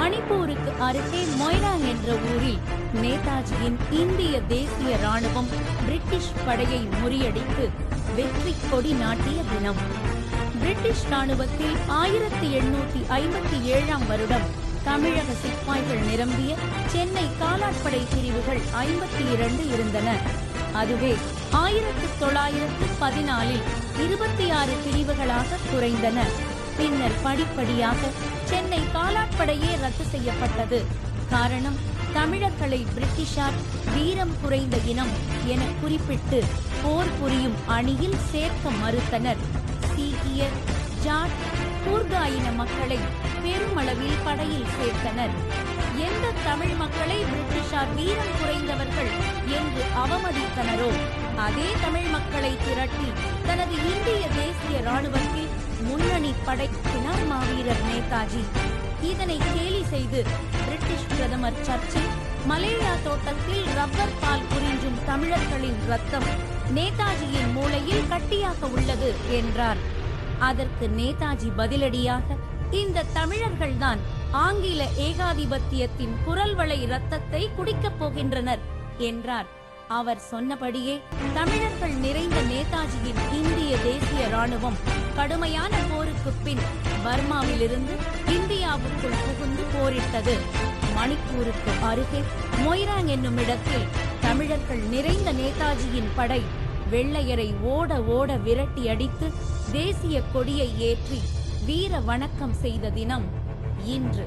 மணிப்பூருக்கு அருகே மொய்ராங் என்ற ஊரில் நேதாஜியின் இந்திய தேசிய ராணுவம் பிரிட்டிஷ் படையை முறியடித்து வெற்றி கொடி நாட்டிய தினம். பிரிட்டிஷ் ராணுவத்தில் 1857 வருடம் தமிழக சிப்பாய்கள் நிரம்பிய சென்னை காலாட்படை பிரிவுகள் 52 இருந்தன. அதுவே 1914 26 பிரிவுகளாக குறைந்தன. பின்னர் படிப்படியாக சென்னை காலாட்படையே ரத்து செய்யப்பட்டது. காரணம், தமிழர்களை பிரிட்டிஷார் வீரம் குறைந்த இனம் என குறிப்பிட்டு போர் புரியும் அணியில் சேர்க்க மறுத்தனர். சீக்கியர், ஜாட், கூர்கா இன மக்களை பெருமளவில் படையில் சேர்த்தனர். எந்த தமிழ் மக்களை பிரிட்டிஷார் வீரம் குறைந்தவர்கள் என்று அவமதித்தனரோ அதே தமிழ் மக்களை திரட்டி தனது இந்திய தேசிய ராணுவத்தில் முன்னணி படைத்தினார் மாவீரர் நேதாஜி. இதனை கேலி செய்து பிரிட்டிஷ் பிரதமர் சர்ச்சில் மலேரியா தோட்டத்தில் ரப்பர் பால் புரிஞ்சும் தமிழர்களின் ரத்தம் நேதாஜியின் மூளையில் கட்டியாக உள்ளது என்றார். அதற்கு நேதாஜி பதிலடியாக, இந்த தமிழர்கள்தான் ஆங்கில ஏகாதிபத்தியத்தின் குரல்வளை ரத்தத்தை குடிக்கப் போகின்றனர் என்றார். அவர் சொன்னபடியே தமிழர்கள் நிறைந்த நேதாஜியின் இந்திய தேசிய ராணுவம் கடுமையான போருக்கு பின் பர்மாவிலிருந்து இந்தியாவுக்குள் புகுந்து போரிட்டது. மணிப்பூருக்கு அருகே மொய்ராங் என்னும் இடத்தில் தமிழர்கள் நிறைந்த நேதாஜியின் படை வெள்ளையரை ஓட ஓட விரட்டி அடித்து தேசிய கொடியை ஏற்றி வீர வணக்கம் செய்த தினம் இன்று.